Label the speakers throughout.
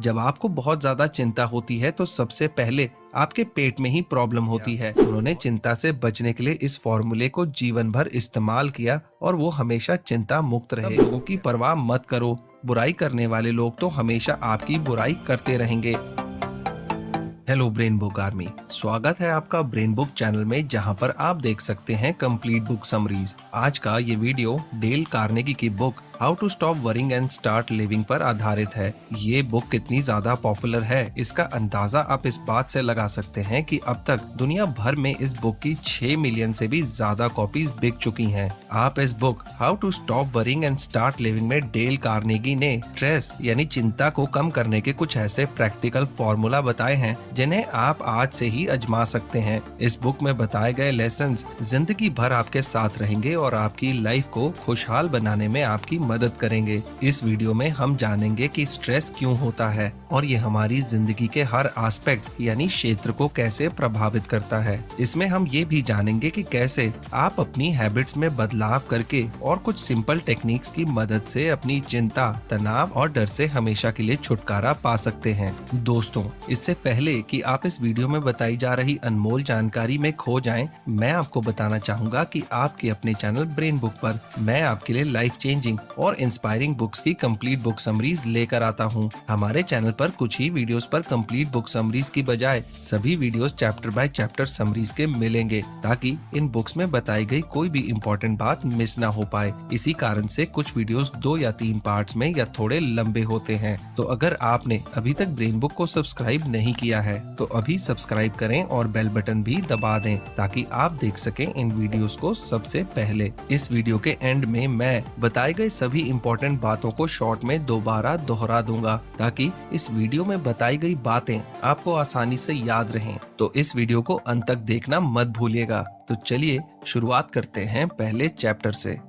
Speaker 1: जब आपको बहुत ज्यादा चिंता होती है तो सबसे पहले आपके पेट में ही प्रॉब्लम होती है। उन्होंने चिंता से बचने के लिए इस फॉर्मूले को जीवन भर इस्तेमाल किया और वो हमेशा चिंता मुक्त रहे। लोगों की परवाह मत करो, बुराई करने वाले लोग तो हमेशा आपकी बुराई करते रहेंगे। हेलो ब्रेन बुक आर्मी, स्वागत है आपका ब्रेन बुक चैनल में, जहां पर आप देख सकते हैं कंप्लीट बुक समरीज। आज का ये वीडियो डेल कार्नेगी की book how to stop worrying and start living पर आधारित है। ये बुक कितनी ज्यादा पॉपुलर है इसका अंदाजा आप इस बात से लगा सकते हैं कि अब तक दुनिया भर में इस बुक की 6 मिलियन से भी ज्यादा कॉपीज बिक चुकी हैं। आप इस book how to stop worrying and start living में डेल कार्नेगी ने स्ट्रेस यानी चिंता को कम करने के कुछ ऐसे प्रैक्टिकल फॉर्मूला बताए हैं जिन्हें आप आज से ही आजमा सकते हैं। इस बुक में बताए गए लेसन्स जिंदगी भर आपके साथ रहेंगे और आपकी लाइफ को खुशहाल बनाने में आपकी मदद करेंगे। इस वीडियो में हम जानेंगे कि स्ट्रेस क्यों होता है और ये हमारी जिंदगी के हर एस्पेक्ट यानी क्षेत्र को कैसे प्रभावित करता है। इसमें हम ये भी जानेंगे कि कैसे आप अपनी हैबिट्स में बदलाव करके और कुछ सिंपल टेक्निक्स की मदद से अपनी चिंता, तनाव और डर से हमेशा के लिए छुटकारा पा सकते हैं। दोस्तों, इससे पहले कि आप इस वीडियो में बताई जा रही अनमोल जानकारी में खो जाएं, मैं आपको बताना चाहूंगा कि आपके अपने चैनल ब्रेन बुक पर मैं आपके लिए लाइफ चेंजिंग और इंस्पायरिंग बुक्स की कंप्लीट बुक समरीज लेकर आता हूं। हमारे चैनल पर कुछ ही वीडियोस पर कंप्लीट बुक समरीज की बजाय सभी videos chapter by chapter summaries के मिलेंगे, ताकि इन बुक्स में बताई गई कोई भी इम्पोर्टेंट बात मिस ना हो पाए। इसी कारण से कुछ वीडियोस 2 या 3 पार्ट्स में या थोड़े लंबे होते हैं। तो अगर आपने अभी तक ब्रेन बुक को सब्सक्राइब नहीं किया है तो अभी सब्सक्राइब करें और बेल बटन भी दबा दें, ताकि आप देख सकें इन वीडियोस को सबसे पहले। इस वीडियो के एंड में मैं बताए गए सभी इम्पोर्टेंट बातों को शॉर्ट में दोबारा दोहरा दूंगा, ताकि इस वीडियो में बताई गई बातें आपको आसानी से याद रहें। तो इस वीडियो को अंत तक देखना मत भूलिएगा। तो चलिए शुरुआत करते हैं पहले चैप्टर से।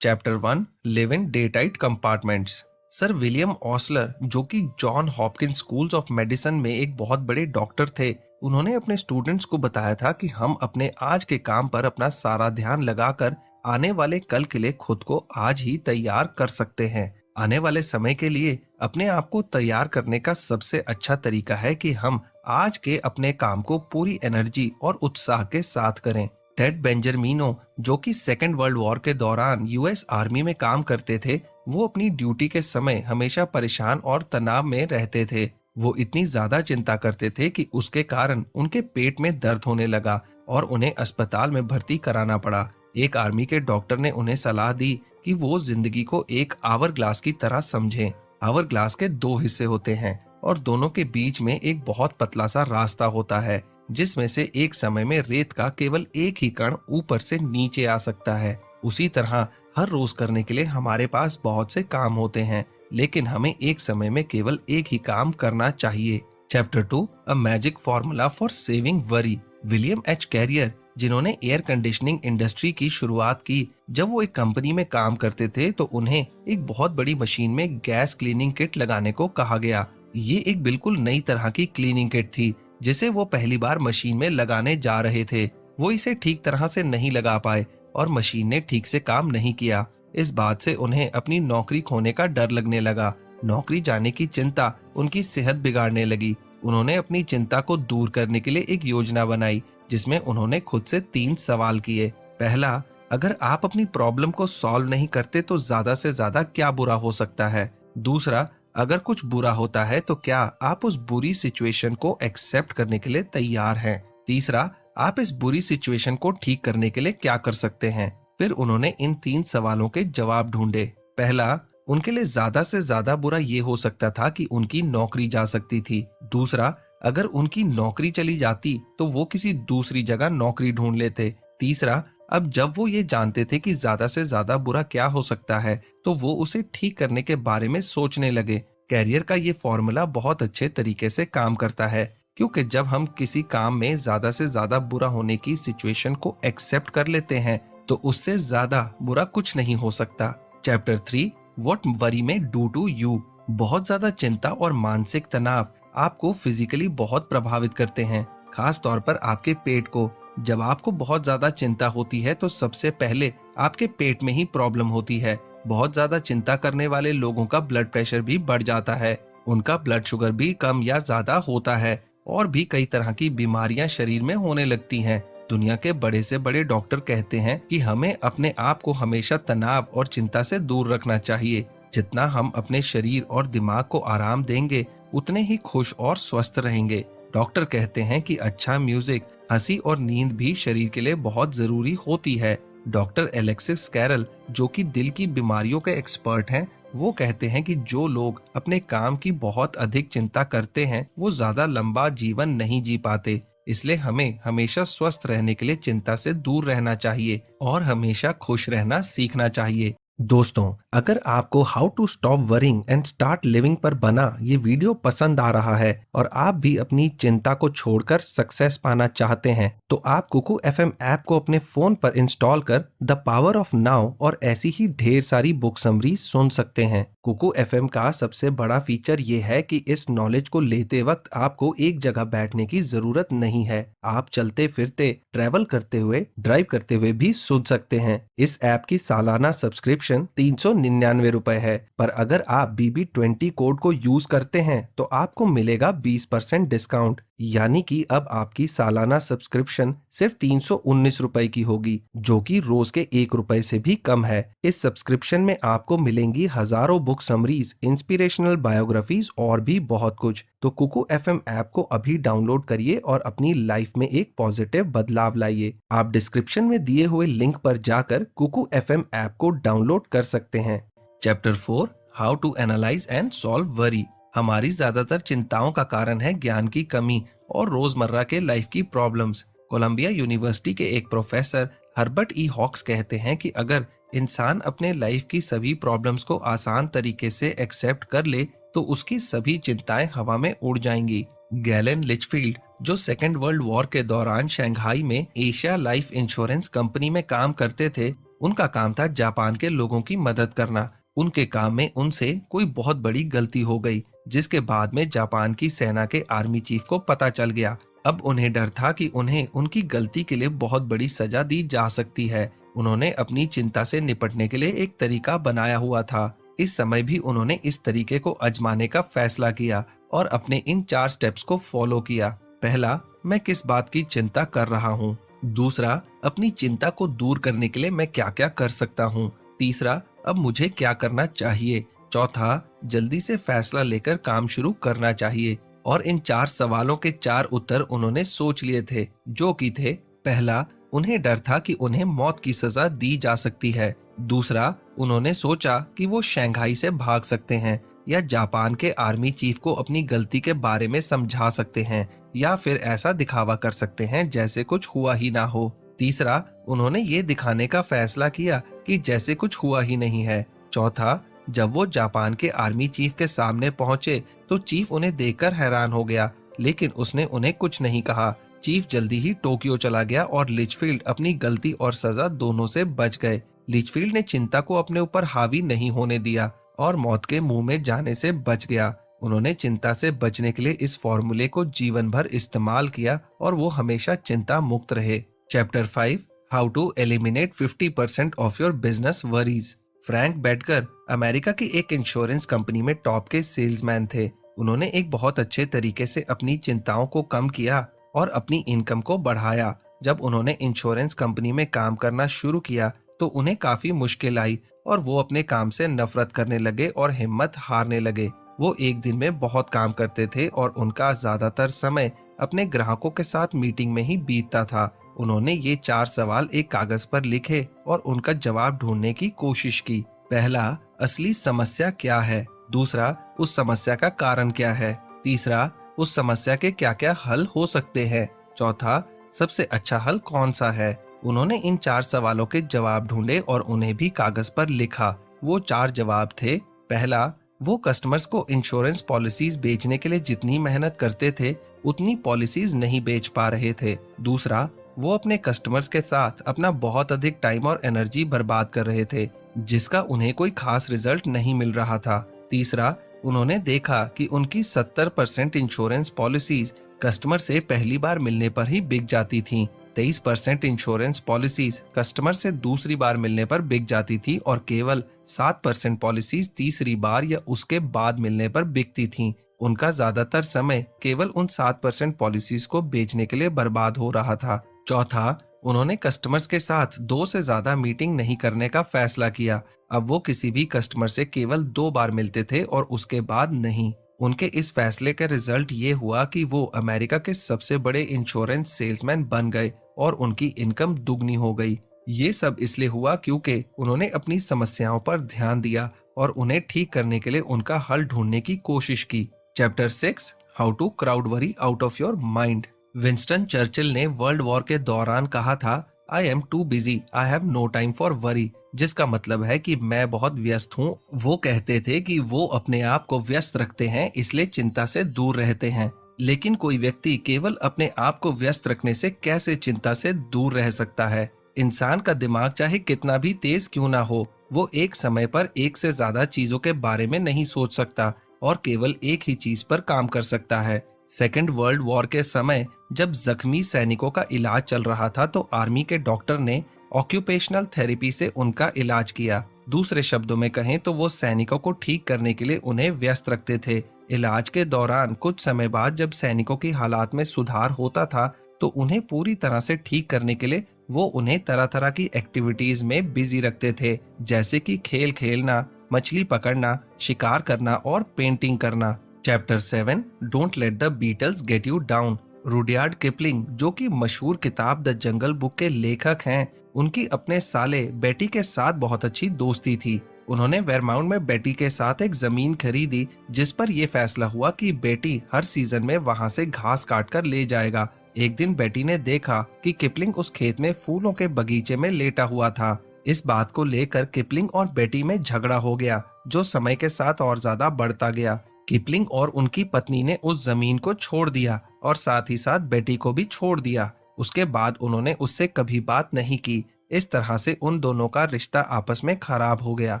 Speaker 1: Chapter 1, live in day tight compartments. Sir William Osler, जो कि John Hopkins schools of medicine में एक बहुत बड़े डॉक्टर थे, उन्होंने अपने स्टूडेंट्स को बताया था कि हम अपने आज के काम पर अपना सारा ध्यान लगाकर आने वाले कल के लिए खुद को आज ही तैयार कर सकते हैं। आने वाले समय के लिए अपने आप को तैयार करने का सबसे अच्छा तरीका है कि हम आज के अपने काम को पूरी एनर्जी और उत्साह के साथ करें। टेड बेंजरमिनो, जो कि सेकेंड वर्ल्ड वॉर के दौरान यूएस आर्मी में काम करते थे, वो अपनी ड्यूटी के समय हमेशा परेशान और तनाव में रहते थे। वो इतनी ज्यादा चिंता करते थे कि उसके कारण उनके पेट में दर्द होने लगा और उन्हें अस्पताल में भर्ती कराना पड़ा। एक आर्मी के डॉक्टर ने उन्हें सलाह दी कि वो जिंदगी को एक आवर ग्लास की तरह समझें। आवर ग्लास के 2 हिस्से होते हैं और दोनों के बीच में एक बहुत पतला सा रास्ता होता है, जिसमें से एक समय में रेत का केवल एक ही कण ऊपर से नीचे आ सकता है। उसी तरह हर रोज करने के लिए हमारे पास बहुत से काम होते हैं, लेकिन हमें एक समय में केवल एक ही काम करना चाहिए। Chapter 2, a magic formula for saving worry. William H Carrier, जिन्होंने एयर कंडीशनिंग इंडस्ट्री की शुरुआत की, जब वो एक कंपनी में काम करते थे तो उन्हें एक बहुत बड़ी मशीन में गैस क्लीनिंग किट लगाने को कहा गया। ये एक बिल्कुल नई तरह की क्लीनिंग किट थी जिसे वो पहली बार मशीन में लगाने जा रहे थे। वो इसे ठीक तरह से नहीं लगा पाए और मशीन ने ठीक से काम नहीं किया। इस बात से उन्हें अपनी नौकरी खोने का डर लगने लगा। नौकरी जाने की चिंता उनकी सेहत बिगाड़ने लगी। उन्होंने अपनी चिंता को दूर करने के लिए एक योजना बनाई, जिसमें उन्होंने खुद से 3 सवाल किए। पहला, अगर आप अपनी प्रॉब्लम को सॉल्व नहीं करते तो ज्यादा से ज्यादा क्या बुरा हो सकता है। दूसरा, अगर कुछ बुरा होता है तो क्या आप उस बुरी सिचुएशन को एक्सेप्ट करने के लिए तैयार हैं। तीसरा, आप इस बुरी सिचुएशन को ठीक करने के लिए क्या कर सकते हैं। फिर उन्होंने इन 3 सवालों के जवाब ढूंढे। पहला, उनके लिए ज्यादा से ज्यादा बुरा ये हो सकता था कि उनकी नौकरी जा सकती थी। दूसरा, अगर उनकी नौकरी चली जाती तो वो किसी दूसरी जगह नौकरी ढूंढ लेते। तीसरा, अब जब वो ये जानते थे कि ज्यादा से ज्यादा बुरा क्या हो सकता है, तो वो उसे ठीक करने के बारे में सोचने लगे। कैरियर का ये फॉर्मूला बहुत अच्छे तरीके से काम करता है, क्योंकि जब हम किसी काम में ज्यादा से ज्यादा बुरा होने की सिचुएशन को एक्सेप्ट कर लेते हैं तो उससे ज्यादा बुरा कुछ नहीं हो सकता। चैप्टर 3, व्हाट वरी में डू टू यू। बहुत ज्यादा चिंता और मानसिक तनाव आपको फिजिकली बहुत प्रभावित करते हैं। खास तौर पर आपके पेट को। जब आपको बहुत ज्यादा चिंता होती है तो सबसे पहले आपके पेट में ही प्रॉब्लम होती है। बहुत ज्यादा चिंता करने वाले लोगों का ब्लड प्रेशर भी बढ़ जाता है, उनका ब्लड शुगर भी कम या ज्यादा होता है और भी कई तरह की बीमारियां शरीर में होने लगती हैं। दुनिया के बड़े से बड़े डॉक्टर कहते हैं कि हमें अपने आप को हमेशा तनाव और चिंता से दूर रखना चाहिए। जितना हम अपने शरीर और दिमाग को आराम देंगे, उतने ही खुश और स्वस्थ रहेंगे। डॉक्टर कहते हैं कि अच्छा म्यूजिक, हंसी और नींद भी शरीर के लिए बहुत जरूरी होती है। डॉक्टर एलेक्सिस कैरल, जो कि दिल की बीमारियों के एक्सपर्ट हैं, वो कहते हैं कि जो लोग अपने काम की बहुत अधिक चिंता करते हैं वो ज्यादा लंबा जीवन नहीं जी पाते। इसलिए हमें हमेशा स्वस्थ रहने के लिए चिंता से दूर रहना चाहिए और हमेशा खुश रहना सीखना चाहिए। दोस्तों, अगर आपको how to stop worrying and start living पर बना ये वीडियो पसंद आ रहा है और आप भी अपनी चिंता को छोड़कर सक्सेस पाना चाहते हैं, तो आप कुकू एफएम ऐप को अपने फोन पर इंस्टॉल कर द पावर ऑफ नाउ और ऐसी ही ढेर सारी बुक समरीज सुन सकते हैं। कुकू एफएम का सबसे बड़ा फीचर ये है कि इस नॉलेज को लेते वक्त आपको एक जगह बैठने की जरूरत नहीं है। आप चलते फिरते, ट्रैवल करते हुए, ड्राइव करते हुए भी सुन सकते हैं। इस ऐप की सालाना सब्सक्रिप्शन 399 रुपए है, पर अगर आप BB20 कोड को यूज करते हैं तो आपको मिलेगा 20% डिस्काउंट। यानी कि अब आपकी सालाना सब्सक्रिप्शन सिर्फ 319 रुपए की होगी, जो कि रोज के 1 रुपए से भी कम है। इस सब्सक्रिप्शन में आपको मिलेंगी हजारों बुक समरीज, इंस्पिरेशनल बायोग्राफीज और भी बहुत कुछ। तो कुकू एफएम ऐप को अभी डाउनलोड करिए और अपनी लाइफ में एक पॉजिटिव बदलाव लाइए। आप डिस्क्रिप्शन में दिए हुए लिंक पर जाकर कुकू एफएम ऐप को डाउनलोड कर सकते हैं। Chapter 4, how to analyse and solve worry. हमारी ज्यादातर चिंताओं का कारण है ज्ञान की कमी और रोजमर्रा के लाइफ की प्रॉब्लम्स। कोलंबिया यूनिवर्सिटी के एक प्रोफेसर हर्बर्ट ई हॉक्स कहते हैं कि अगर इंसान अपने लाइफ की सभी प्रॉब्लम्स को आसान तरीके से एक्सेप्ट कर ले तो उसकी सभी चिंताएं हवा में उड़ जाएंगी। गैलन लिचफील्ड, जो सेकेंड वर्ल्ड वॉर के दौरान शंघाई में एशिया लाइफ इंश्योरेंस कंपनी में काम करते थे, उनका काम था जापान के लोगों की मदद करना। उनके काम में उनसे कोई बहुत बड़ी गलती हो गई, जिसके बाद में जापान की सेना के आर्मी चीफ को पता चल गया। अब उन्हें डर था कि उन्हें उनकी गलती के लिए बहुत बड़ी सजा दी जा सकती है। उन्होंने अपनी चिंता से निपटने के लिए एक तरीका बनाया हुआ था। इस समय भी उन्होंने इस तरीके को आजमाने का फैसला किया और अपने इन 4 स्टेप्स को फॉलो किया। पहला, मैं किस बात की चिंता कर रहा हूँ। दूसरा, अपनी चिंता को दूर करने के लिए मैं क्या क्या कर सकता हूँ। तीसरा, अब मुझे क्या करना चाहिए। चौथा, जल्दी से फैसला लेकर काम शुरू करना चाहिए। और इन 4 सवालों के 4 उत्तर उन्होंने सोच लिए थे, जो कि थे: पहला, उन्हें डर था कि उन्हें मौत की सजा दी जा सकती है। दूसरा, उन्होंने सोचा कि वो शंघाई से भाग सकते हैं या जापान के आर्मी चीफ को अपनी गलती के बारे में समझा सकते हैं या फिर ऐसा दिखावा कर सकते हैं जैसे कुछ हुआ ही ना हो। तीसरा, उन्होंने ये दिखाने का फैसला किया कि जैसे कुछ हुआ ही नहीं है। चौथा, जब वो जापान के आर्मी चीफ के सामने पहुंचे तो चीफ उन्हें देखकर हैरान हो गया, लेकिन उसने उन्हें कुछ नहीं कहा। चीफ जल्दी ही टोक्यो चला गया और लिचफील्ड अपनी गलती और सजा दोनों से बच गए। लिचफील्ड ने चिंता को अपने ऊपर हावी नहीं होने दिया और मौत के मुंह में जाने से बच गया। उन्होंने चिंता से बचने के लिए इस फॉर्मूले को जीवन भर इस्तेमाल किया और वो हमेशा चिंता मुक्त रहे। Chapter 5, how to eliminate 50% of your business worries. Frank Bettger America की एक इंश्योरेंस कंपनी में टॉप के सेल्समैन थे। उन्होंने एक बहुत अच्छे तरीके से अपनी चिंताओं को कम किया और अपनी इनकम को बढ़ाया। जब उन्होंने इंश्योरेंस कंपनी में काम करना शुरू किया तो उन्हें काफी मुश्किल आई और वो अपने काम से नफरत करने लगे और हिम्मत हारने लगे। वो एक दिन में बहुत काम करते थे और उनका ज्यादातर समय अपने ग्राहकों के साथ मीटिंग में ही बीतता था। उन्होंने ये 4 सवाल एक कागज पर लिखे और उनका जवाब ढूंढने की कोशिश की। पहला, असली समस्या क्या है। दूसरा, उस समस्या का कारण क्या है। तीसरा, उस समस्या के क्या क्या हल हो सकते हैं। चौथा, सबसे अच्छा हल कौन सा है। उन्होंने इन 4 सवालों के जवाब ढूंढे और उन्हें भी कागज पर लिखा। वो 4 जवाब थे: पहला, वो कस्टमर्स को इंश्योरेंस पॉलिसीज बेचने के लिए जितनी मेहनत करते थे उतनी पॉलिसीज नहीं बेच पा रहे थे। दूसरा, वो अपने कस्टमर्स के साथ अपना बहुत अधिक टाइम और एनर्जी बर्बाद कर रहे थे, जिसका उन्हें कोई खास रिजल्ट नहीं मिल रहा था। तीसरा, उन्होंने देखा कि उनकी 70% इंश्योरेंस पॉलिसीज कस्टमर से पहली बार मिलने पर ही बिक जाती थीं। 23% इंश्योरेंस पॉलिसीज कस्टमर से दूसरी बार मिलने पर बिक जाती थी और केवल 7% पॉलिसीज तीसरी बार या उसके बाद मिलने पर बिकती थीं। उनका ज्यादातर समय केवल उन 7% पॉलिसीज को बेचने के लिए बर्बाद हो रहा था। चौथा, उन्होंने कस्टमर्स के साथ 2 से ज्यादा मीटिंग नहीं करने का फैसला किया। अब वो किसी भी कस्टमर से केवल 2 बार मिलते थे और उसके बाद नहीं। उनके इस फैसले का रिजल्ट ये हुआ कि वो अमेरिका के सबसे बड़े इंश्योरेंस सेल्समैन बन गए और उनकी इनकम दुगनी हो गई। ये सब इसलिए हुआ क्योंकि उन्होंने अपनी समस्याओं पर ध्यान दिया और उन्हें ठीक करने के लिए उनका हल ढूंढने की कोशिश की। Chapter 6, how to crowd worry out of your mind. Winston Churchill ने वर्ल्ड वॉर के दौरान कहा था, I am too busy, I have no time for worry, जिसका मतलब है कि मैं बहुत व्यस्त हूँ। वो कहते थे कि वो अपने आप को व्यस्त रखते हैं, इसलिए चिंता से दूर रहते हैं। लेकिन कोई व्यक्ति केवल अपने आप को व्यस्त रखने से कैसे चिंता से दूर रह सकता है? इंसान का दिमाग चाहे कितना भी तेज क्यों ना हो, वो एक समय पर एक से ज्यादा चीजों के बारे में नहीं सोच सकता और केवल एक ही चीज पर काम कर सकता है। सेकेंड वर्ल्ड वॉर के समय जब जख्मी सैनिकों का इलाज चल रहा था तो आर्मी के डॉक्टर ने ऑक्यूपेशनल थेरेपी से उनका इलाज किया। दूसरे शब्दों में कहें तो वो सैनिकों को ठीक करने के लिए उन्हें व्यस्त रखते थे। इलाज के दौरान कुछ समय बाद जब सैनिकों की हालात में सुधार होता था तो उन्हें पूरी तरह से ठीक करने के लिए वो उन्हें तरह तरह की एक्टिविटीज में बिजी रखते थे, जैसे कि खेल खेलना, मछली पकड़ना, शिकार करना और पेंटिंग करना। Chapter 7, don't let the beetles get you down. Rudyard Kipling, जो कि मशहूर किताब द जंगल बुक के लेखक हैं, उनकी अपने साले बेटी के साथ बहुत अच्छी दोस्ती थी। उन्होंने वेरमाउंट में बेटी के साथ एक जमीन खरीदी, जिस पर यह फैसला हुआ कि बेटी हर सीजन में वहां से घास काट कर ले जाएगा। एक दिन बेटी ने देखा कि किपलिंग उस खेत में फूलों के बगीचे में लेटा हुआ था। इस बात को लेकर किपलिंग और बेटी में झगड़ा हो गया, जो समय के साथ और ज्यादा बढ़ता गया। किपलिंग और उनकी पत्नी ने उस जमीन को छोड़ दिया और साथ ही साथ बेटी को भी छोड़ दिया। उसके बाद उन्होंने उससे कभी बात नहीं की। इस तरह से उन दोनों का रिश्ता आपस में खराब हो गया।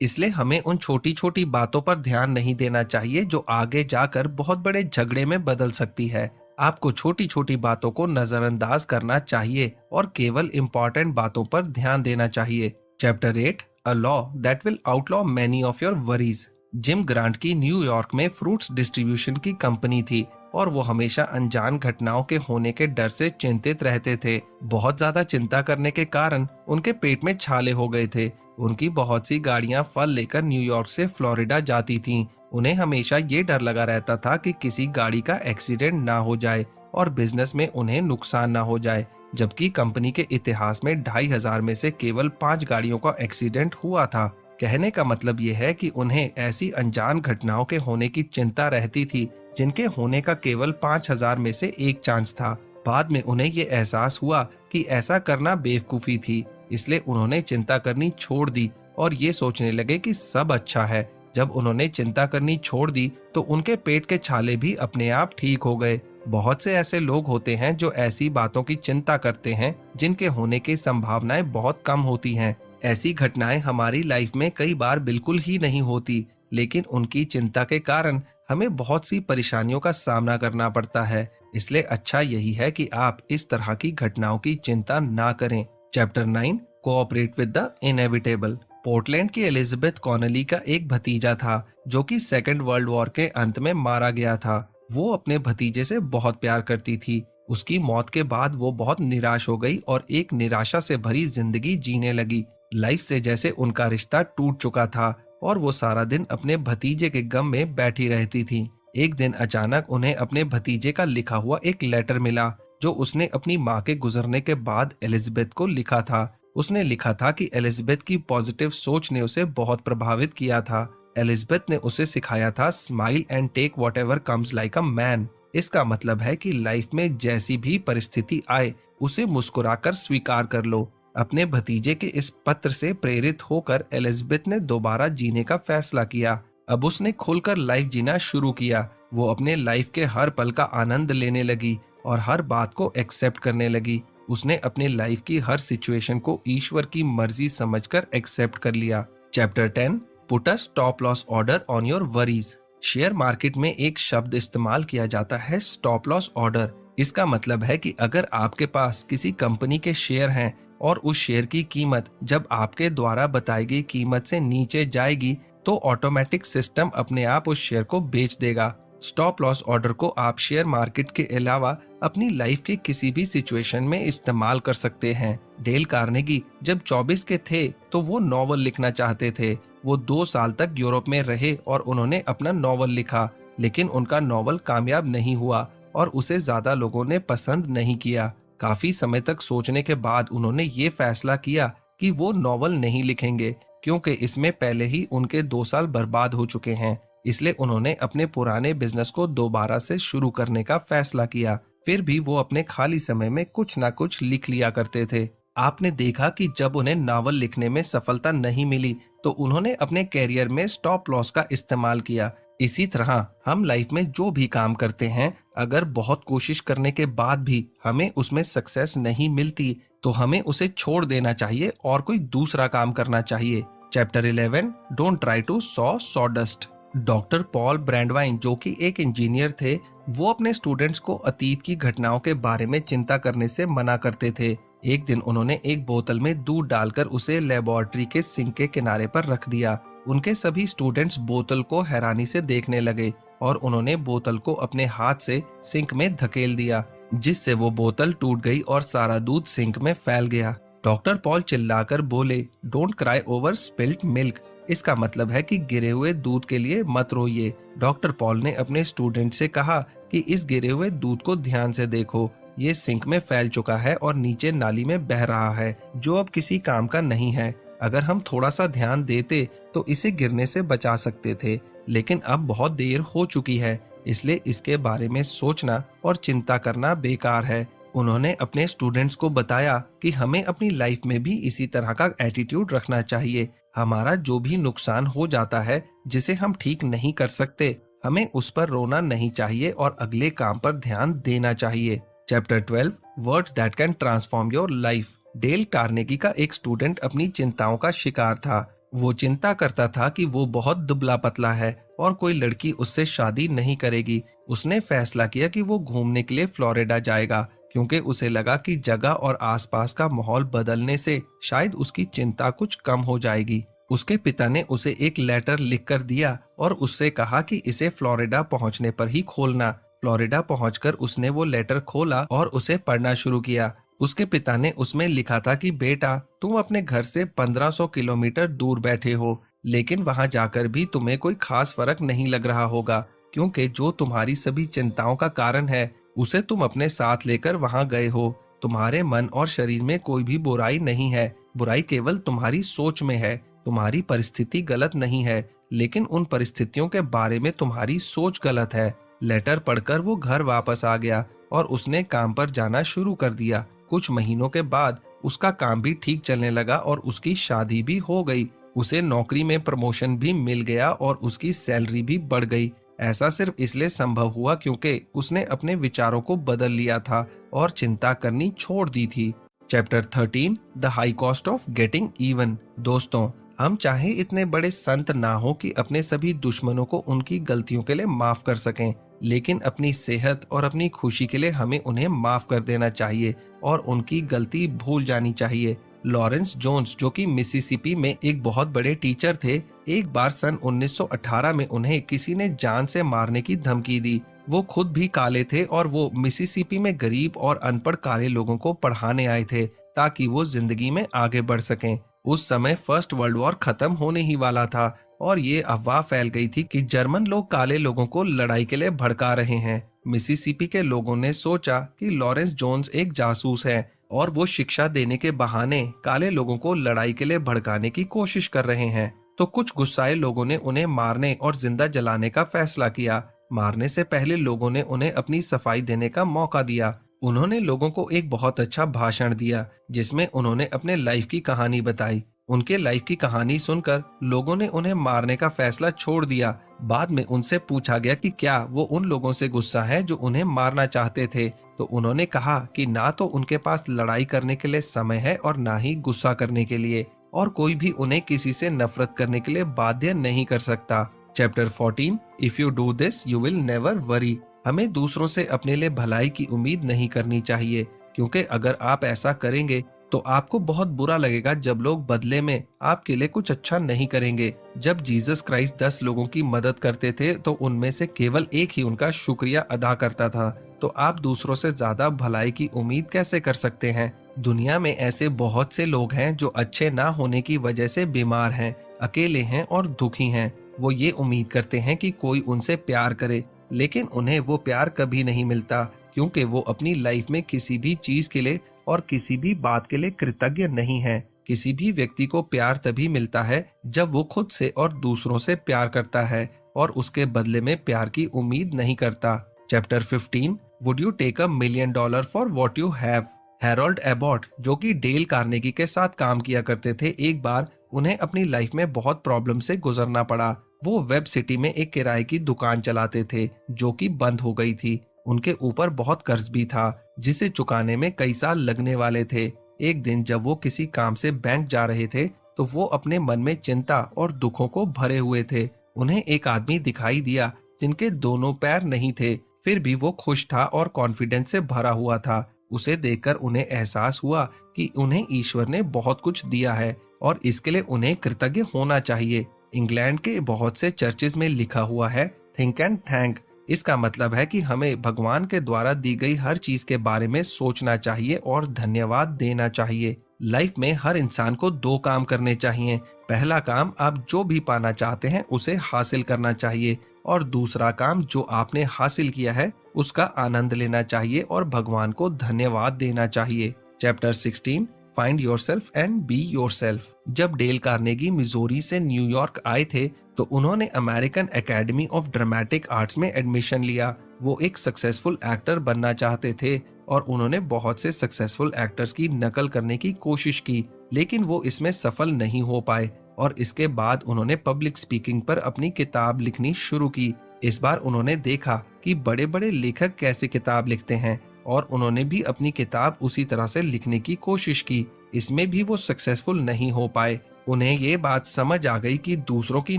Speaker 1: इसलिए हमें उन छोटी छोटी बातों पर ध्यान नहीं देना चाहिए जो आगे जाकर बहुत बड़े झगड़े में बदल सकती है। आपको छोटी छोटी बातों को नजरअंदाज करना चाहिए और केवल इम्पोर्टेंट बातों पर ध्यान देना चाहिए। Chapter 8, a law that will outlaw many of your worries. Gym grant की न्यूयॉर्क में फ्रूट्स डिस्ट्रीब्यूशन की कंपनी थी और वो हमेशा अनजान घटनाओं के होने के डर से चिंतित रहते थे। बहुत ज्यादा चिंता करने के कारण उनके पेट में छाले हो गए थे। उनकी बहुत सी गाड़ियां फल लेकर न्यूयॉर्क से फ्लोरिडा जाती थीं। उन्हें हमेशा ये डर लगा रहता था कि किसी गाड़ी का एक्सीडेंट ना हो जाए और बिजनेस में उन्हें नुकसान ना हो जाए, जबकि कंपनी के इतिहास में 2500 में से केवल 5 गाड़ियों का एक्सीडेंट हुआ था। कहने का मतलब ये है कि उन्हें ऐसी अनजान घटनाओं के होने की चिंता रहती थी जिनके होने का केवल 5000 में से एक चांस था। बाद में उन्हें ये एहसास हुआ कि ऐसा करना बेवकूफी थी, इसलिए उन्होंने चिंता करनी छोड़ दी और ये सोचने लगे कि सब अच्छा है। जब उन्होंने चिंता करनी छोड़ दी तो उनके पेट के छाले भी अपने आप ठीक हो गए। बहुत से ऐसे लोग होते हैं जो ऐसी बातों की चिंता करते हैं जिनके होने की संभावनाएं बहुत कम होती हैं। ऐसी घटनाएं हमारी लाइफ में कई बार बिल्कुल ही नहीं होती, लेकिन उनकी चिंता के कारण हमें बहुत सी परेशानियों का सामना करना पड़ता है। इसलिए अच्छा यही है कि आप इस तरह की घटनाओं की चिंता ना करें। Chapter 9, cooperate with the inevitable. Portland की एलिजाबेथ कॉनली का एक भतीजा था जो कि सेकेंड वर्ल्ड वॉर के अंत में मारा गया था। वो अपने भतीजे से बहुत प्यार करती थी। उसकी मौत के बाद वो बहुत निराश हो गई और एक निराशा से भरी जिंदगी जीने लगी। लाइफ से जैसे उनका रिश्ता टूट चुका था और वो सारा दिन अपने भतीजे के गम में बैठी रहती थी। एक दिन अचानक उन्हें अपने भतीजे का लिखा हुआ एक लेटर मिला जो उसने अपनी माँ के गुजरने के बाद एलिजाबेथ को लिखा था। उसने लिखा था कि एलिजाबेथ की पॉजिटिव सोच ने उसे बहुत प्रभावित किया था। एलिजाबेथ ने उसे सिखाया था, smile and take whatever comes like a man. इसका मतलब है कि लाइफ में जैसी भी परिस्थिति आए उसे मुस्कुराकर स्वीकार कर लो। अपने भतीजे के इस पत्र से प्रेरित होकर एलिजाबेथ ने दोबारा जीने का फैसला किया। अब उसने खुलकर लाइफ जीना शुरू किया। वो अपने लाइफ के हर पल का आनंद लेने लगी और हर बात को एक्सेप्ट करने लगी। उसने अपने लाइफ की हर सिचुएशन को ईश्वर की मर्जी समझकर एक्सेप्ट कर लिया। Chapter 10, put a stop loss order on your worries. Share market में एक शब्द इस्तेमाल किया जाता है, स्टॉप लॉस ऑर्डर। इसका मतलब है कि अगर आपके पास किसी कंपनी के शेयर हैं और उस शेयर की कीमत जब आपके द्वारा बताई गई कीमत से नीचे जाएगी तो ऑटोमेटिक सिस्टम अपने आप उस शेयर को बेच देगा। स्टॉप लॉस ऑर्डर को आप शेयर मार्केट के अलावा अपनी लाइफ के किसी भी सिचुएशन में इस्तेमाल कर सकते हैं। डेल कार्नेगी जब 24 के थे तो वो नॉवल लिखना चाहते थे। वो 2 साल तक यूरोप में रहे और उन्होंने अपना नॉवल लिखा, लेकिन उनका नॉवल कामयाब नहीं हुआ और उसे ज्यादा लोगों ने पसंद नहीं किया। काफी समय तक सोचने के बाद उन्होंने ये फैसला किया कि वो नॉवल नहीं लिखेंगे, क्योंकि इसमें पहले ही उनके 2 साल बर्बाद हो चुके हैं। इसलिए उन्होंने अपने पुराने बिजनेस को दोबारा से शुरू करने का फैसला किया। फिर भी वो अपने खाली समय में कुछ ना कुछ लिख लिया करते थे। आपने देखा कि जब उन्हें नावल लिखने में सफलता नहीं मिली तो उन्होंने अपने कैरियर में स्टॉप लॉस का इस्तेमाल किया। इसी तरह हम लाइफ में जो भी काम करते हैं, अगर बहुत कोशिश करने के बाद भी हमें उसमें सक्सेस नहीं मिलती तो हमें उसे छोड़ देना चाहिए और कोई दूसरा काम करना चाहिए। Chapter 11, don't try to saw sawdust. Doctor Paul Brandwine जो कि एक इंजीनियर थे, वो अपने स्टूडेंट्स को अतीत की घटनाओं के बारे में चिंता करने से मना करते थे। एक दिन उन्होंने एक बोतल में दूध डालकर उसे लेबोरेटरी के सिंक के किनारे पर रख दिया। उनके सभी स्टूडेंट्स बोतल को हैरानी से देखने लगे और उन्होंने बोतल को अपने हाथ से सिंक में धकेल दिया, जिससे वो बोतल टूट गई और सारा दूध सिंक में फैल गया। डॉक्टर पॉल चिल्लाकर बोले, don't cry over spilled milk. इसका मतलब है कि गिरे हुए दूध के लिए मत रोइए। डॉक्टर पॉल ने अपने स्टूडेंट से कहा कि इस गिरे हुए दूध को ध्यान से देखो, ये सिंक में फैल चुका है और नीचे नाली में बह रहा है, जो अब किसी काम का नहीं है। अगर हम थोड़ा सा ध्यान देते तो इसे गिरने से बचा सकते थे, लेकिन अब बहुत देर हो चुकी है, इसलिए इसके बारे में सोचना और चिंता करना बेकार है। उन्होंने अपने स्टूडेंट्स को बताया कि हमें अपनी लाइफ में भी इसी तरह का एटीट्यूड रखना चाहिए। हमारा जो भी नुकसान हो जाता है, जिसे हम ठीक नहीं कर सकते, हमें उस पर रोना नहीं चाहिए और अगले काम पर ध्यान देना चाहिए। Chapter 12, words that can transform your life. Dale Carnegie का एक स्टूडेंट अपनी चिंताओं का शिकार था। वो चिंता करता था कि वो बहुत दुबला पतला है और कोई लड़की उससे शादी नहीं करेगी। उसने फैसला किया कि वो घूमने के लिए फ्लोरिडा जाएगा, क्योंकि उसे लगा कि जगह और आसपास का माहौल बदलने से शायद उसकी चिंता कुछ कम हो जाएगी। उसके पिता ने उसे एक लेटर लिखकर दिया और उससे कहा कि इसे फ्लोरिडा पहुंचने पर ही खोलना। फ्लोरिडा पहुंचकर उसने वो लेटर खोला और उसे पढ़ना शुरू किया। उसके पिता ने उसमें लिखा था कि बेटा, तुम अपने घर से 1500 किलोमीटर दूर बैठे हो, लेकिन वहां जाकर भी तुम्हें कोई खास फर्क नहीं लग रहा होगा, क्योंकि जो तुम्हारी सभी चिंताओं का कारण है उसे तुम अपने साथ लेकर वहां गए हो। तुम्हारे मन और शरीर में कोई भी बुराई नहीं है, बुराई केवल तुम्हारी सोच में है। तुम्हारी परिस्थिति गलत नहीं है, लेकिन उन परिस्थितियों के बारे में तुम्हारी सोच गलत है। लेटर पढ़कर वो घर वापस आ गया और उसने काम पर जाना शुरू कर दिया। कुछ महीनों के बाद उसका काम भी ठीक चलने लगा और उसकी शादी भी हो गई। उसे नौकरी में प्रमोशन भी मिल गया और उसकी सैलरी भी बढ़ गई। ऐसा सिर्फ इसलिए संभव हुआ क्योंकि उसने अपने विचारों को बदल लिया था और चिंता करनी छोड़ दी थी। Chapter 13, the high cost of getting even. दोस्तों, हम चाहे इतने बड़े संत ना हो कि अपने सभी दुश्मनों को उनकी गलतियों के लिए माफ कर सकें, लेकिन अपनी सेहत और अपनी खुशी के लिए हमें उन्हें माफ कर देना चाहिए और उनकी गलती भूल जानी चाहिए। लॉरेंस जोन्स जो कि मिसिसिपी में एक बहुत बड़े टीचर थे, एक बार सन 1918 में उन्हें किसी ने जान से मारने की धमकी दी। वो खुद भी काले थे और वो मिसिसिपी में गरीब और अनपढ़ काले लोगों को पढ़ाने आए थे ताकि वो जिंदगी में आगे बढ़ सकें। उस समय फर्स्ट वर्ल्ड वॉर खत्म होने ही वाला था और ये अफवाह फैल गई थी कि जर्मन लोग काले लोगों को लड़ाई के लिए भड़का रहे हैं। मिसिसिपी के लोगों ने सोचा कि लॉरेंस जोन्स एक जासूस है और वो शिक्षा देने के बहाने काले लोगों को लड़ाई के लिए भड़काने की कोशिश कर रहे हैं। तो कुछ गुस्साए लोगों ने उन्हें मारने और जिंदा जलाने का फैसला किया। मारने से पहले लोगों ने उन्हें अपनी सफाई देने का मौका दिया। उन्होंने लोगों को एक बहुत अच्छा भाषण दिया जिसमें उन्होंने अपने लाइफ की कहानी बताई। उनके लाइफ की कहानी सुनकर लोगों ने उन्हें मारने का फैसला छोड़ दिया। बाद में उनसे पूछा गया कि क्या वो उन लोगों से गुस्सा है जो उन्हें मारना चाहते थे, तो उन्होंने कहा कि ना तो उनके पास लड़ाई करने के लिए समय है और ना ही गुस्सा करने के लिए, और कोई भी उन्हें किसी से नफरत करने के लिए बाध्य नहीं कर सकता। Chapter 14 if you do this you will never worry. हमें दूसरों से अपने लिए भलाई की उम्मीद नहीं करनी चाहिए, क्योंकि अगर आप ऐसा करेंगे तो आपको बहुत बुरा लगेगा जब लोग बदले में आपके लिए कुछ अच्छा नहीं करेंगे। जब जीसस क्राइस्ट 10 लोगों की मदद करते थे तो उनमें से केवल एक ही उनका शुक्रिया अदा करता था। तो आप दूसरों से ज्यादा भलाई की उम्मीद कैसे कर सकते हैं? दुनिया में ऐसे बहुत से लोग हैं जो अच्छे ना होने की वजह से बीमार हैं, अकेले हैं और दुखी हैं। वो ये उम्मीद करते हैं कि कोई उनसे प्यार करे, लेकिन उन्हें वो प्यार कभी नहीं मिलता, क्योंकि वो अपनी लाइफ में किसी भी चीज के लिए और किसी भी बात के लिए कृतज्ञ नहीं है। किसी भी व्यक्ति को प्यार तभी मिलता है जब वो खुद से और दूसरों से प्यार करता है और उसके बदले में प्यार की उम्मीद नहीं करता। Chapter 15 would you take $1 million for what you have? Harold Abbott, जो कि डेल कार्नेगी के साथ काम किया करते थे, एक बार उन्हें अपनी लाइफ में बहुत प्रॉब्लम से गुजरना पड़ा। वो वेब सिटी में एक किराए की दुकान चलाते थे जो कि बंद हो गई थी। उनके ऊपर बहुत कर्ज भी था जिसे चुकाने में कई साल लगने वाले थे। एक दिन जब वो किसी काम से बैंक जा रहे थे तो वो अपने मन में चिंता और दुखों को भरे हुए थे। उन्हें एक आदमी दिखाई दिया जिनके दोनों पैर नहीं थे, फिर भी वो खुश था और कॉन्फिडेंस से भरा हुआ था। उसे देखकर उन्हें एहसास हुआ कि उन्हें ईश्वर ने बहुत कुछ दिया है और इसके लिए उन्हें कृतज्ञ होना चाहिए। इंग्लैंड के बहुत से चर्चेज में लिखा हुआ है थिंक एंड थैंक। इसका मतलब है कि हमें भगवान के द्वारा दी गई हर चीज के बारे में सोचना चाहिए और धन्यवाद देना चाहिए। लाइफ में हर इंसान को 2 काम करने चाहिए। पहला काम, आप जो भी पाना चाहते हैं उसे हासिल करना चाहिए, और दूसरा काम, जो आपने हासिल किया है उसका आनंद लेना चाहिए और भगवान को धन्यवाद देना चाहिए। Chapter 16 find yourself and be yourself. जब डेल कार्नेगी मिजोरी से न्यूयॉर्क आए थे तो उन्होंने American academy of dramatic arts में एडमिशन लिया। वो एक सक्सेसफुल एक्टर बनना चाहते थे और उन्होंने बहुत से सक्सेसफुल एक्टर्स की नकल करने की कोशिश की, लेकिन वो इसमें सफल नहीं हो पाए। और इसके बाद उन्होंने पब्लिक स्पीकिंग पर अपनी किताब लिखनी शुरू की। इस बार उन्होंने देखा कि बड़े बड़े लेखक कैसे किताब लिखते हैं और उन्होंने भी अपनी किताब उसी तरह से लिखने की कोशिश की। इसमें भी वो सक्सेसफुल नहीं हो पाए। उन्हें ये बात समझ आ गई कि दूसरों की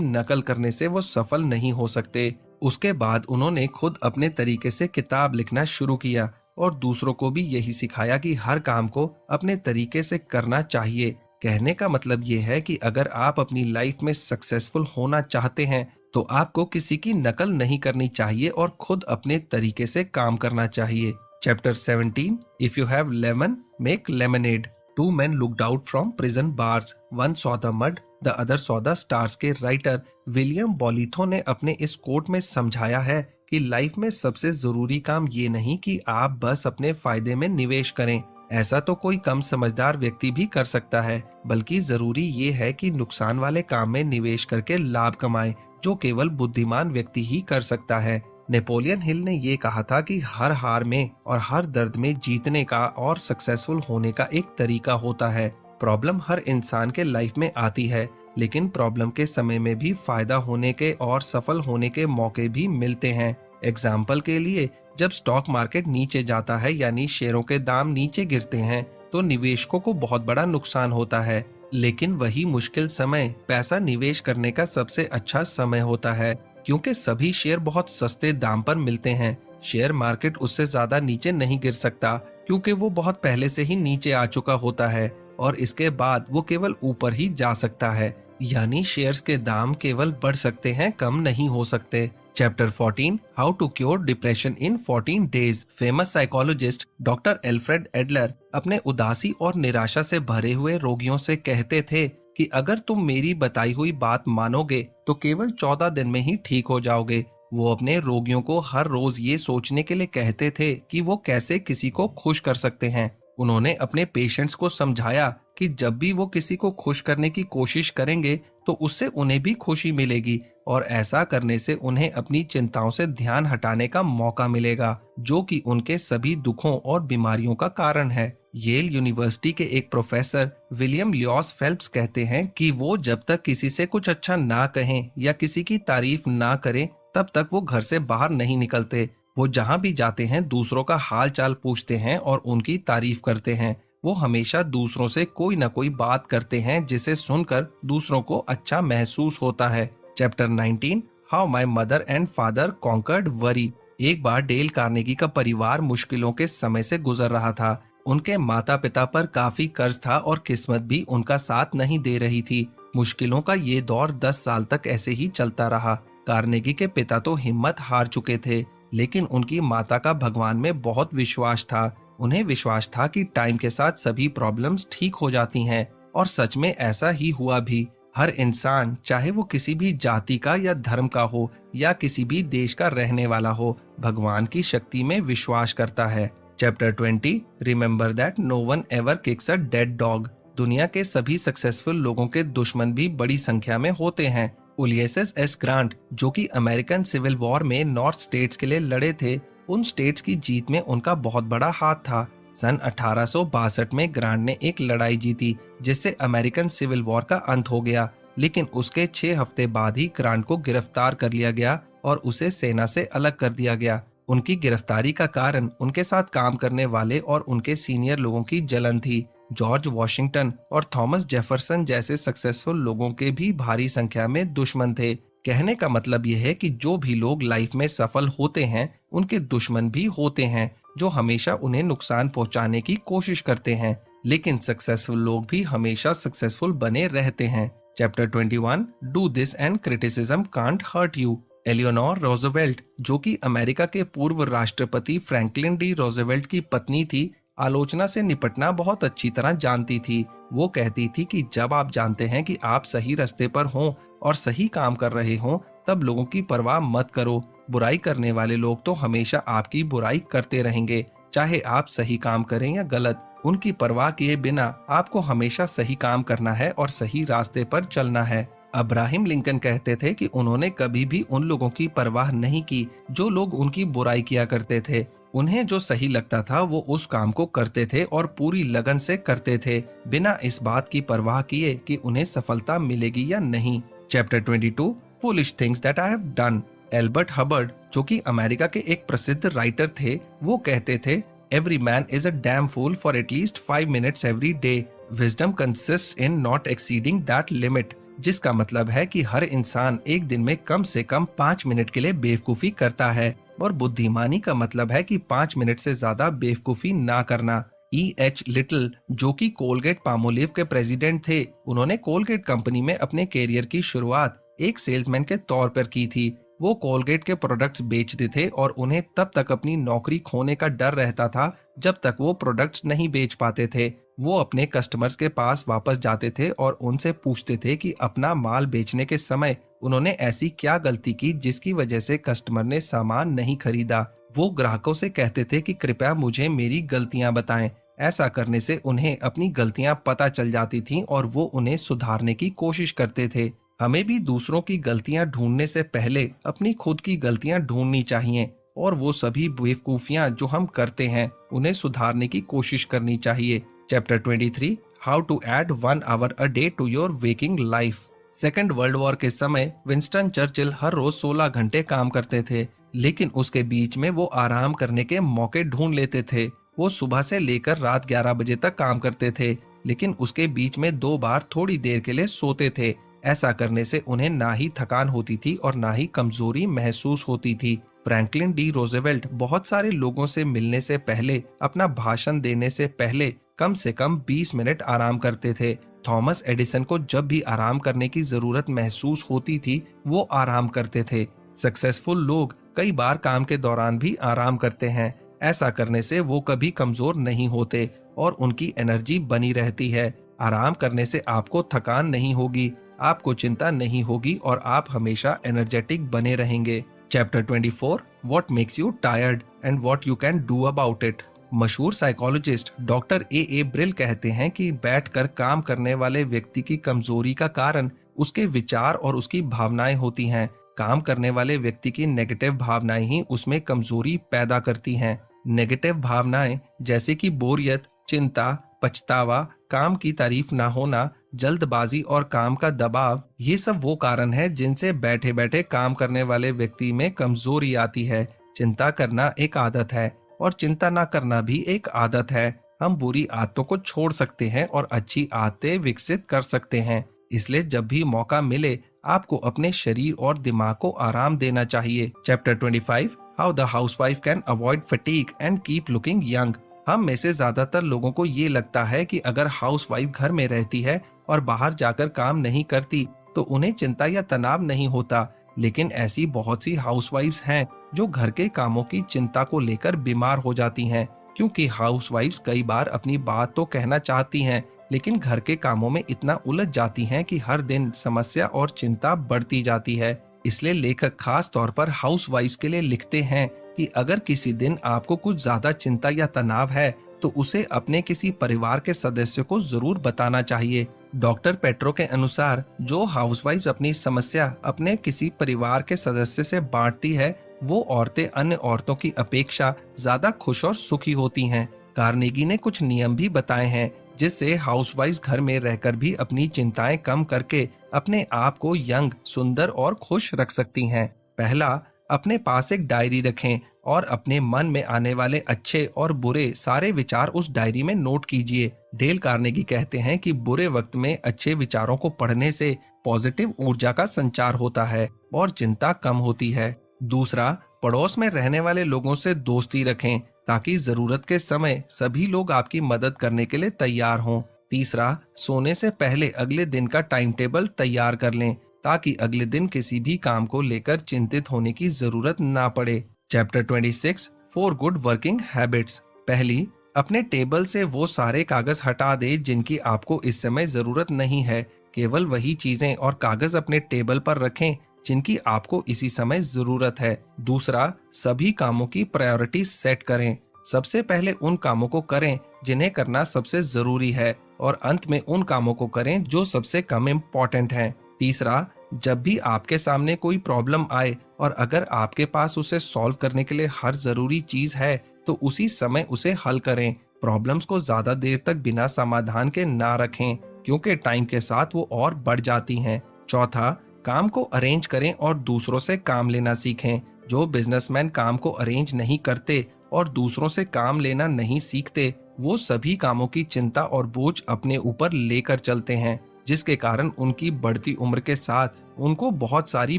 Speaker 1: नकल करने से वो सफल नहीं हो सकते। उसके बाद उन्होंने खुद अपने तरीके से किताब लिखना शुरू किया और दूसरों को भी यही सिखाया कि हर काम को अपने तरीके से करना चाहिए। कहने का मतलब ये है कि अगर आप अपनी लाइफ में सक्सेसफुल होना चाहते हैं तो आपको किसी की नकल नहीं करनी चाहिए और खुद अपने तरीके से काम करना चाहिए। Chapter 17 if you have lemon make lemonade. 2 men looked out from prison bars. One saw the mud, the other saw the stars के राइटर विलियम बॉलीथो ने अपने इस कोट में समझाया है कि लाइफ में सबसे जरूरी काम ये नहीं कि आप बस अपने फायदे में निवेश करें। ऐसा तो कोई कम समझदार व्यक्ति भी कर सकता है, बल्कि जरूरी ये है कि नुकसान वाले काम में निवेश करके लाभ कमाएं, जो केवल बुद्धिमान व्यक्ति ही कर सकता है। नेपोलियन हिल ने ये कहा था कि हर हार में और हर दर्द में जीतने का और सक्सेसफुल होने का एक तरीका होता है। प्रॉब्लम हर इंसान के लाइफ में आती है, लेकिन प्रॉब्लम के समय में भी फायदा होने के और सफल होने के मौके भी मिलते हैं। एग्जाम्पल के लिए, जब स्टॉक मार्केट नीचे जाता है यानी शेयरों के दाम नीचे गिरते हैं तो निवेशकों को बहुत बड़ा नुकसान होता है, लेकिन वही मुश्किल समय पैसा निवेश करने का सबसे अच्छा समय होता है, क्योंकि सभी शेयर बहुत सस्ते दाम पर मिलते हैं। शेयर मार्केट उससे ज्यादा नीचे नहीं गिर सकता क्योंकि वो बहुत पहले से ही नीचे आ चुका होता है और इसके बाद वो केवल ऊपर ही जा सकता है, यानी शेयर्स के दाम केवल बढ़ सकते हैं, कम नहीं हो सकते। Chapter 14 how to cure depression in 14 days. Famous psychologist doctor Alfred Adler अपने उदासी और निराशा से भरे हुए रोगियों से कहते थे कि अगर तुम मेरी बताई हुई बात मानोगे तो केवल 14 दिन में ही ठीक हो जाओगे। वो अपने रोगियों को हर रोज ये सोचने के लिए कहते थे कि वो कैसे किसी को खुश कर सकते हैं। उन्होंने अपने पेशेंट्स को समझाया कि जब भी वो किसी को खुश करने की कोशिश करेंगे तो उससे उन्हें भी खुशी मिलेगी और ऐसा करने से उन्हें अपनी चिंताओं से ध्यान हटाने का मौका मिलेगा, जो कि उनके सभी दुखों और बीमारियों का कारण है। येल यूनिवर्सिटी के एक प्रोफेसर विलियम लियोस फेल्प्स कहते हैं कि वो जब तक किसी से कुछ अच्छा ना कहें या किसी की तारीफ ना करें तब तक वो घर से बाहर नहीं निकलते। वो जहाँ भी जाते हैं दूसरों का हाल चाल पूछते हैं और उनकी तारीफ करते हैं। वो हमेशा दूसरों से कोई न कोई बात करते हैं जिसे सुनकर दूसरों को अच्छा महसूस होता है। Chapter 19 how my mother and father conquered worry. एक बार डेल कार्नेगी का परिवार मुश्किलों के समय से गुजर रहा था। उनके माता पिता पर काफी कर्ज था और किस्मत भी उनका साथ नहीं दे रही थी। मुश्किलों का ये दौर 10 साल तक ऐसे ही चलता रहा। कार्नेगी के पिता तो हिम्मत हार चुके थे, लेकिन उनकी माता का भगवान में बहुत विश्वास था। उन्हें विश्वास था कि टाइम के साथ सभी प्रॉब्लम्स ठीक हो जाती हैं, और सच में ऐसा ही हुआ भी। हर इंसान, चाहे वो किसी भी जाति का या धर्म का हो या किसी भी देश का रहने वाला हो, भगवान की शक्ति में विश्वास करता है। Chapter 20, remember that no one ever kicks a dead dog. दुनिया के सभी सक्सेसफुल लोगों के दुश्मन भी बड़ी संख्या में होते हैं। उलियसेस एस ग्रांट, जो कि अमेरिकन सिविल वॉर में नॉर्थ स्टेट्स के लिए लड़े थे, उन स्टेट्स की जीत में उनका बहुत बड़ा हाथ था। सन 1862 में ग्रांट ने एक लड़ाई जीती, जिससे अमेरिकन सिविल वॉर का अंत हो गया। लेकिन उसके 6 हफ्ते बाद ही ग्रांट को गिरफ्तार कर लिया गया और उसे सेना से अलग कर दिया गया। उनकी गिरफ्तारी का कारण उनके साथ काम करने वाले और उनके सीनियर लोगों की जलन थी। जॉर्ज वॉशिंगटन और थॉमस जेफरसन जैसे सक्सेसफुल लोगों के भी भारी संख्या में दुश्मन थे। कहने का मतलब यह है कि जो भी लोग लाइफ में सफल होते हैं, उनके दुश्मन भी होते हैं, जो हमेशा उन्हें नुकसान पहुंचाने की कोशिश करते हैं। लेकिन सक्सेसफुल लोग भी हमेशा सक्सेसफुल बने रहते हैं। Chapter 21, do this and criticism can't hurt you. Eleanor Roosevelt, जो कि अमेरिका के पूर्व राष्ट्रपति फ्रैंकलिन डी रोजवेल्ट की पत्नी थी, आलोचना से निपटना बहुत अच्छी तरह जानती थी। वो कहती थी कि जब आप जानते हैं कि आप सही रास्ते पर हों और सही काम कर रहे हों, तब लोगों की परवाह मत करो। बुराई करने वाले लोग तो हमेशा आपकी बुराई करते रहेंगे, चाहे आप सही काम करें या गलत। उनकी परवाह किए बिना आपको हमेशा सही काम करना है और सही रास्ते पर चलना है। अब्राहम लिंकन कहते थे कि उन्होंने कभी भी उन लोगों की परवाह नहीं की जो लोग उनकी बुराई किया करते थे। उन्हें जो सही लगता था वो उस काम को करते थे और पूरी लगन से करते थे, बिना इस बात की परवाह किए कि उन्हें सफलता मिलेगी या नहीं। Chapter 22, foolish things that I have done. Albert Hubbard, जो कि अमेरिका के एक प्रसिद्ध राइटर थे, वो कहते थे, every man is a damn fool for at least 5 minutes every day. Wisdom consists in not exceeding that limit. जिसका मतलब है कि हर इंसान एक दिन में कम से कम 5 मिनट के लिए बेवकूफी करता है, और बुद्धिमानी का मतलब है कि 5 मिनट से ज्यादा बेवकूफी ना करना। E.H. लिटिल, जो कि कोलगेट पामोलिव के प्रेसिडेंट थे, उन्होंने कोलगेट कंपनी में अपने कैरियर की शुरुआत एक सेल्समैन के तौर पर की थी। वो कोलगेट के प्रोडक्ट्स बेचते थे और उन्हें तब तक अपनी नौकरी खोने का डर रहता था जब तक वो प्रोडक्ट्स नहीं बेच पाते थे। वो अपने कस्टमर्स के पास वापस जाते थे और उनसे पूछते थे कि अपना माल बेचने के समय उन्होंने ऐसी क्या गलती की जिसकी वजह से कस्टमर ने सामान नहीं खरीदा। वो ग्राहकों से कहते थे कि कृपया मुझे मेरी गलतियां बताएं। ऐसा करने से उन्हें अपनी गलतियां पता चल जाती थीं और वो उन्हें सुधारने की कोशिश करते थे। हमें भी दूसरों की गलतियां ढूंढने से पहले अपनी खुद की गलतियां ढूंढनी चाहिए, और वो सभी बेवकूफियां जो हम करते हैं उन्हें सुधारने की कोशिश करनी चाहिए। Chapter 23, how to add 1 hour a day to your waking life. Second world war के समय विंस्टन चर्चिल हर रोज 16 घंटे काम करते थे, लेकिन उसके बीच में वो आराम करने के मौके ढूंढ लेते थे। वो सुबह से लेकर रात 11 बजे तक काम करते थे, लेकिन उसके बीच में 2 बार थोड़ी देर के लिए सोते थे। ऐसा करने से उन्हें ना ही थकान होती थी और ना ही कमजोरी महसूस होती थी। फ्रैंकलिन डी रोजवेल्ट बहुत सारे लोगों से मिलने से पहले, अपना भाषण देने से पहले कम से कम 20 मिनट आराम करते थे। थॉमस एडिसन को जब भी आराम करने की जरूरत महसूस होती थी, वो आराम करते थे। सक्सेसफुल लोग कई बार काम के दौरान भी आराम करते हैं। ऐसा करने से वो कभी कमजोर नहीं होते और उनकी एनर्जी बनी रहती है। आराम करने से आपको थकान नहीं होगी, आपको चिंता नहीं होगी और आप हमेशा एनर्जेटिक बने रहेंगे। Chapter 24, what makes you tired and what you can do about it. मशहूर साइकोलॉजिस्ट डॉक्टर ए ब्रिल कहते हैं कि बैठकर काम करने वाले व्यक्ति की कमजोरी का कारण उसके विचार और उसकी भावनाएं होती हैं। काम करने वाले व्यक्ति की नेगेटिव भावनाएं ही उसमें कमजोरी पैदा करती हैं। नेगेटिव भावनाएं जैसे कि बोरियत, चिंता, पछतावा, काम की तारीफ ना होना, जल्दबाजी और काम का दबाव, ये सब वो कारण है जिनसे बैठे बैठे काम करने वाले व्यक्ति में कमजोरी आती है। चिंता करना एक आदत है और चिंता ना करना भी एक आदत है। हम बुरी आदतों को छोड़ सकते हैं और अच्छी आदतें विकसित कर सकते हैं। इसलिए जब भी मौका मिले आपको अपने शरीर और दिमाग को आराम देना चाहिए। Chapter 25, how the housewife can avoid fatigue and keep looking young. हम में से ज्यादातर लोगों को ये लगता है कि अगर हाउसवाइफ घर में रहती है और बाहर जाकर काम नहीं करती तो उन्हें चिंता या तनाव नहीं होता, लेकिन ऐसी बहुत सी हाउसवाइफ्स हैं जो घर के कामों की चिंता को लेकर बीमार हो जाती हैं, क्योंकि हाउसवाइफ्स कई बार अपनी बात तो कहना चाहती हैं लेकिन घर के कामों में इतना उलझ जाती हैं कि हर दिन समस्या और चिंता बढ़ती जाती है। इसलिए लेखक खास तौर पर हाउसवाइफ्स के लिए लिखते हैं कि अगर किसी दिन आपको कुछ ज्यादा चिंता या तनाव है तो उसे अपने किसी परिवार के सदस्य को जरूर बताना चाहिए। डॉक्टर पेट्रो के अनुसार जो हाउसवाइफ्स अपनी समस्या अपने किसी परिवार के सदस्य से बांटती है वो औरतें अन्य औरतों की अपेक्षा ज्यादा खुश और सुखी होती हैं। कार्नेगी ने कुछ नियम भी बताए हैं जिससे हाउसवाइफ्स घर में रहकर भी अपनी चिंताएं कम करके अपने आप को यंग, सुंदर और खुश रख सकती हैं। पहला, अपने पास एक डायरी रखें और अपने मन में आने वाले अच्छे और बुरे सारे विचार उस डायरी में नोट कीजिए। डेल कार्नेगी कहते हैं कि बुरे वक्त में अच्छे विचारों को पढ़ने से पॉजिटिव ऊर्जा का संचार होता है और चिंता कम होती है। दूसरा, पड़ोस में रहने वाले लोगों से दोस्ती रखें ताकि जरूरत के समय सभी लोग आपकी मदद करने के लिए तैयार हों। तीसरा, सोने से पहले अगले दिन का टाइम टेबल तैयार कर लें ताकि अगले दिन किसी भी काम को लेकर चिंतित होने की जरूरत ना पड़े। Chapter 26, 4 good working habits. पहली, अपने टेबल से वो सारे कागज हटा दें जिनकी आपको इस समय जरूरत नहीं है। केवल वही चीजें और कागज अपने टेबल पर रखें जिनकी आपको इसी समय जरूरत है। दूसरा, सभी कामों की प्रायोरिटी सेट करें। सबसे पहले उन कामों को करें जिन्हें करना सबसे जरूरी है और अंत में उन कामों को करें जो सबसे कम इम्पोर्टेंट हैं। तीसरा, जब भी आपके सामने कोई प्रॉब्लम आए और अगर आपके पास उसे सॉल्व करने के लिए हर जरूरी चीज है तो उसी समय उसे हल करें। प्रॉब्लम्स को ज्यादा देर तक बिना समाधान के ना रखें क्योंकि टाइम के साथ वो और बढ़ जाती हैं। चौथा, काम को अरेंज करें और दूसरों से काम लेना सीखें। जो बिजनेसमैन काम को अरेंज नहीं करते और दूसरों से काम लेना नहीं सीखते वो सभी कामों की चिंता और बोझ अपने ऊपर लेकर चलते हैं, जिसके कारण उनकी बढ़ती उम्र के साथ उनको बहुत सारी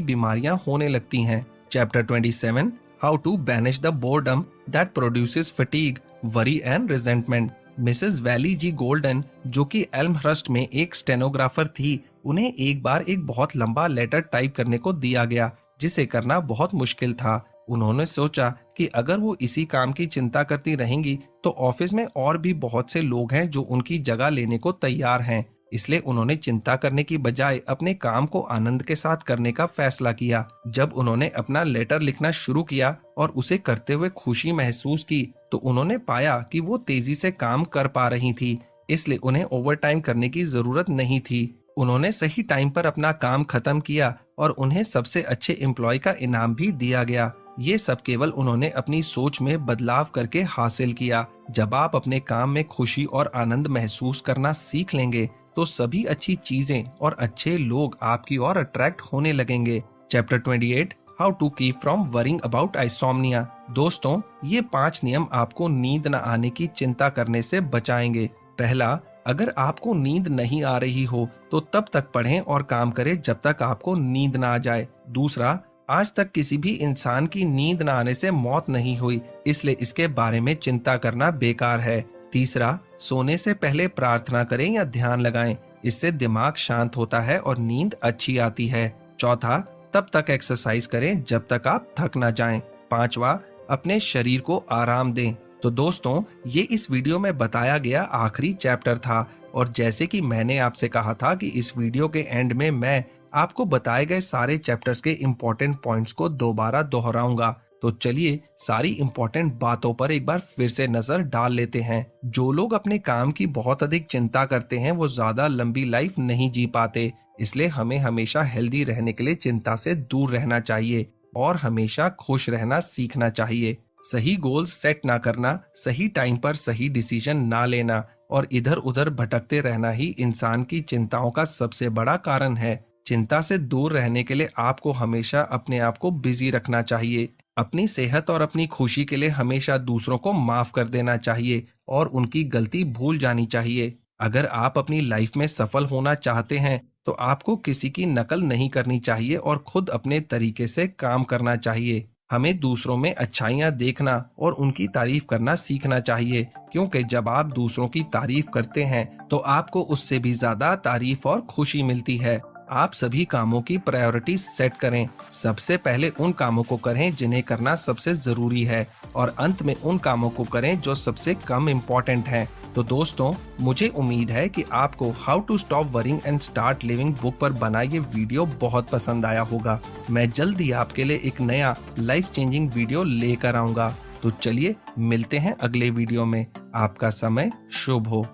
Speaker 1: बीमारियां होने लगती हैं। Chapter 27, how to banish the boredom that produces fatigue, worry and resentment. Mrs Valley G Golden, जो कि एल्महर्स्ट में एक स्टेनोग्राफर थी, उन्हें एक बार एक बहुत लंबा लेटर टाइप करने को दिया गया जिसे करना बहुत मुश्किल था। उन्होंने सोचा कि अगर वो इसी काम की चिंता करती रहेंगी तो ऑफिस में और भी बहुत से लोग हैं जो उनकी जगह लेने को तैयार हैं। इसलिए उन्होंने चिंता करने की बजाय अपने काम को आनंद के साथ करने का फैसला किया। जब उन्होंने अपना लेटर लिखना शुरू किया और उसे करते हुए खुशी महसूस की तो उन्होंने पाया कि वो तेजी से काम कर पा रही थी, इसलिए उन्हें ओवरटाइम करने की जरूरत नहीं थी। उन्होंने सही टाइम पर अपना काम खत्म किया और उन्हें सबसे अच्छे एम्प्लॉय का इनाम भी दिया गया। ये सब केवल उन्होंने अपनी सोच में बदलाव करके हासिल किया। जब आप अपने काम में खुशी और आनंद महसूस करना सीख लेंगे तो सभी अच्छी चीजें और अच्छे लोग आपकी ओर अट्रैक्ट होने लगेंगे। Chapter 28, how to keep from worrying about insomnia. दोस्तों, ये 5 नियम आपको नींद न आने की चिंता करने से बचाएंगे। पहला, अगर आपको नींद नहीं आ रही हो तो तब तक पढ़ें और काम करें जब तक आपको नींद ना आ जाए। दूसरा, आज तक किसी भी इंसान की नींद न आने से मौत नहीं हुई, इसलिए इसके बारे में चिंता करना बेकार है। तीसरा, सोने से पहले प्रार्थना करें या ध्यान लगाएं, इससे दिमाग शांत होता है और नींद अच्छी आती है। चौथा, तब तक एक्सरसाइज करें जब तक आप थक ना जाएं। पांचवा, अपने शरीर को आराम दें। तो दोस्तों, ये इस वीडियो में बताया गया आखिरी चैप्टर था और जैसे कि मैंने आपसे कहा था कि इस वीडियो के एंड में मैं आपको बताए गए सारे चैप्टर्स के इम्पोर्टेंट पॉइंट्स को दोबारा दोहराऊंगा। तो चलिए सारी इम्पोर्टेंट बातों पर एक बार फिर से नजर डाल लेते हैं। जो लोग अपने काम की बहुत अधिक चिंता करते हैं वो ज्यादा लंबी लाइफ नहीं जी पाते, इसलिए हमें हमेशा हेल्दी रहने के लिए चिंता से दूर रहना चाहिए और हमेशा खुश रहना सीखना चाहिए। सही गोल्स सेट ना करना, सही टाइम पर सही डिसीजन ना लेना और इधर उधर भटकते रहना ही इंसान की चिंताओं का सबसे बड़ा कारण है। चिंता से दूर रहने के लिए आपको हमेशा अपने आप को बिजी रखना चाहिए। अपनी सेहत और अपनी खुशी के लिए हमेशा दूसरों को माफ कर देना चाहिए और उनकी गलती भूल जानी चाहिए। अगर आप अपनी लाइफ में सफल होना चाहते हैं तो आपको किसी की नकल नहीं करनी चाहिए और खुद अपने तरीके से काम करना चाहिए। हमें दूसरों में अच्छाइयाँ देखना और उनकी तारीफ करना सीखना चाहिए, क्योंकि जब आप दूसरों की तारीफ करते हैं तो आपको उससे भी ज्यादा तारीफ और खुशी मिलती है। आप सभी कामों की प्रायोरिटी सेट करें। सबसे पहले उन कामों को करें जिन्हें करना सबसे जरूरी है, और अंत में उन कामों को करें जो सबसे कम इम्पोर्टेंट हैं। तो दोस्तों, मुझे उम्मीद है कि आपको how to stop worrying and start living book पर बना ये वीडियो बहुत पसंद आया होगा। मैं जल्द ही आपके लिए एक नया लाइफ चेंजिंग वीडियो लेकर आऊंगा। तो चलिए मिलते हैं अगले वीडियो में। आपका समय शुभ हो।